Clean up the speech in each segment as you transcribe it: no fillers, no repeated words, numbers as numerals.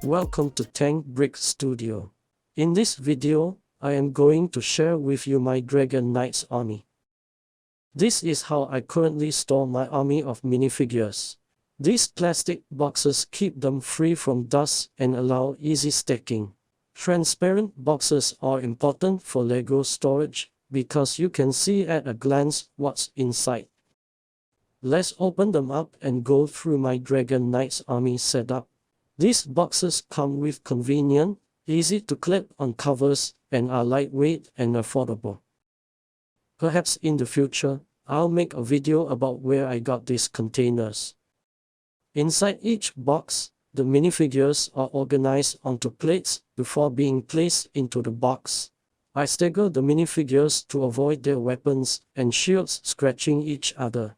Welcome to Tank Brick Studio. In this video, I am going to share with you my Dragon Knight's army. This is how I currently store my army of minifigures. These plastic boxes keep them free from dust and allow easy stacking. Transparent boxes are important for LEGO storage because you can see at a glance what's inside. Let's open them up and go through my Dragon Knight's army setup. These boxes come with convenient, easy to clip on covers and are lightweight and affordable. Perhaps in the future, I'll make a video about where I got these containers. Inside each box, the minifigures are organized onto plates before being placed into the box. I stagger the minifigures to avoid their weapons and shields scratching each other.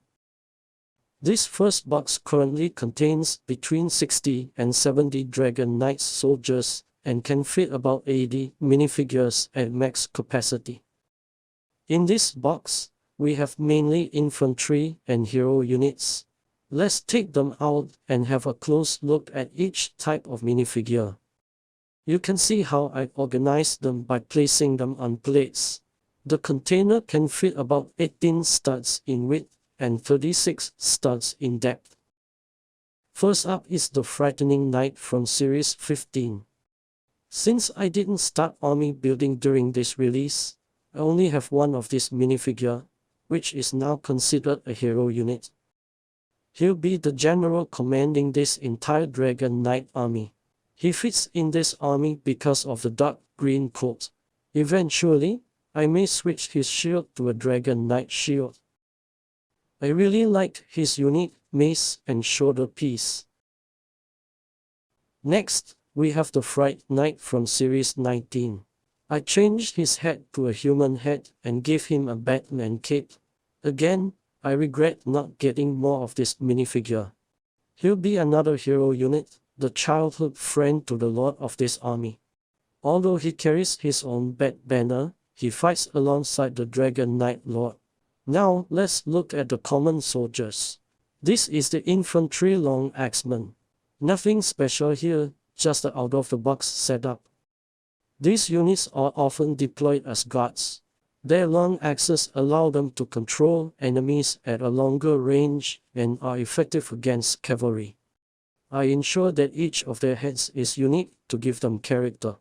This first box currently contains between 60 and 70 Dragon Knight soldiers and can fit about 80 minifigures at max capacity. In this box, we have mainly infantry and hero units. Let's take them out and have a close look at each type of minifigure. You can see how I organized them by placing them on plates. The container can fit about 18 studs in width and 36 studs in depth. First up is the Frightening Knight from Series 15. Since I didn't start army building during this release, I only have one of this minifigure, which is now considered a hero unit. He'll be the general commanding this entire Dragon Knight army. He fits in this army because of the dark green coat. Eventually, I may switch his shield to a Dragon Knight shield. I really liked his unique mace and shoulder piece. Next, we have the Fright Knight from Series 19. I changed his head to a human head and gave him a Batman cape. Again, I regret not getting more of this minifigure. He'll be another hero unit, the childhood friend to the lord of this army. Although he carries his own bat banner, he fights alongside the Dragon Knight Lord. Now, let's look at the common soldiers. This is the Infantry Axeman. Nothing special here, just the out-of-the-box setup. These units are often deployed as guards. Their long axes allow them to control enemies at a longer range and are effective against cavalry. I ensure that each of their heads is unique to give them character.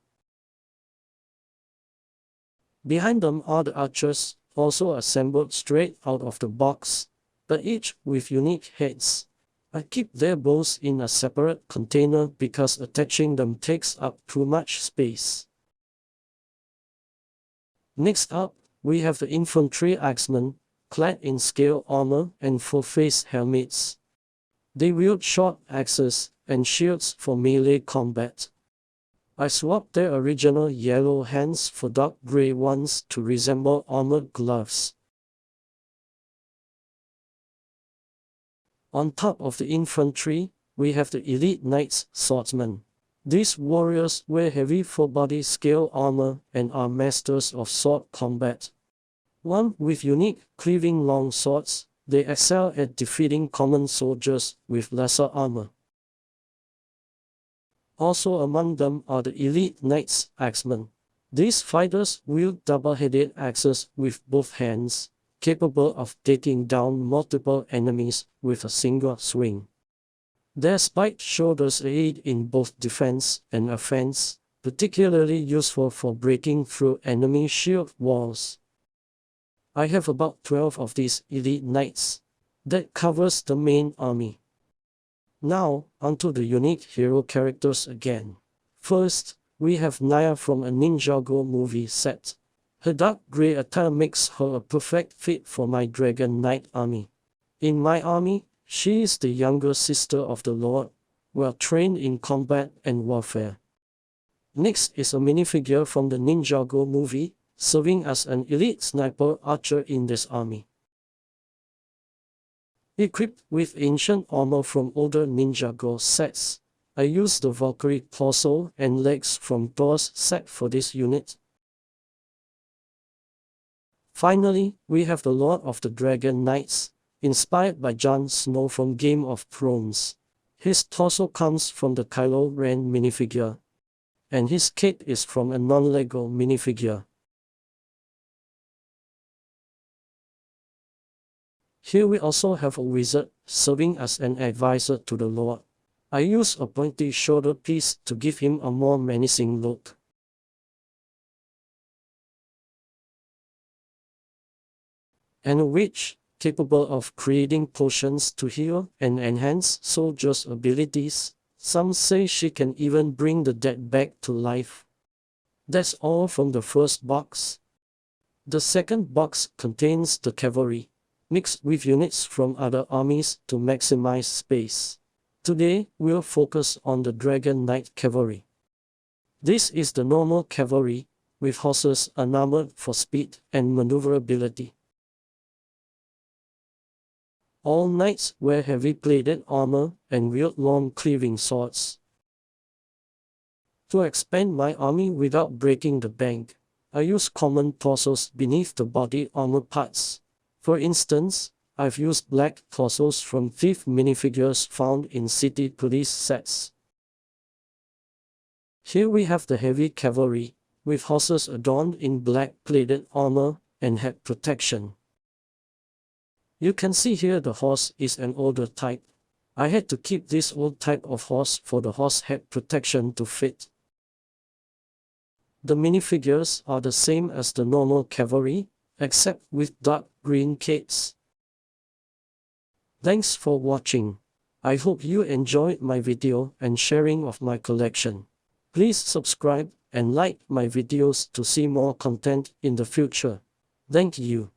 Behind them are the archers, also assembled straight out of the box, but each with unique heads. I keep their bows in a separate container because attaching them takes up too much space. Next up, we have the Infantry Axeman, clad in scale armor and full-face helmets. They wield short axes and shields for melee combat. I swapped their original yellow hands for dark grey ones to resemble armored gloves. On top of the infantry, we have the Elite Knights Swordsman. These warriors wear heavy full-body scale armor and are masters of sword combat. One with unique cleaving long swords, they excel at defeating common soldiers with lesser armor. Also among them are the Elite Knights Axeman. These fighters wield double-headed axes with both hands, capable of taking down multiple enemies with a single swing. Their spiked shoulders aid in both defense and offense, particularly useful for breaking through enemy shield walls. I have about 12 of these Elite Knights. That covers the main army. Now, onto the unique hero characters again. First, we have Naya from a Ninjago movie set. Her dark grey attire makes her a perfect fit for my Dragon Knight army. In my army, she is the younger sister of the Lord, well trained in combat and warfare. Next is a minifigure from the Ninjago movie, serving as an elite sniper archer in this army. Equipped with ancient armor from older Ninjago sets, I used the Valkyrie torso and legs from Thor's set for this unit. Finally, we have the Lord of the Dragon Knights, inspired by Jon Snow from Game of Thrones. His torso comes from the Kylo Ren minifigure, and his cape is from a non-Lego minifigure. Here we also have a wizard serving as an advisor to the Lord. I use a pointy shoulder piece to give him a more menacing look. And a witch, capable of creating potions to heal and enhance soldiers' abilities. Some say she can even bring the dead back to life. That's all from the first box. The second box contains the cavalry, mixed with units from other armies to maximize space. Today, we'll focus on the Dragon Knight cavalry. This is the normal cavalry, with horses unarmored for speed and maneuverability. All knights wear heavy plated armor and wield long cleaving swords. To expand my army without breaking the bank, I use common torsos beneath the body armor parts. For instance, I've used black torsos from thief minifigures found in city police sets. Here we have the heavy cavalry, with horses adorned in black plated armor and head protection. You can see here the horse is an older type. I had to keep this old type of horse for the horse head protection to fit. The minifigures are the same as the normal cavalry, except with dark green capes. Thanks for watching. I hope you enjoyed my video and sharing of my collection. Please subscribe and like my videos to see more content in the future. Thank you.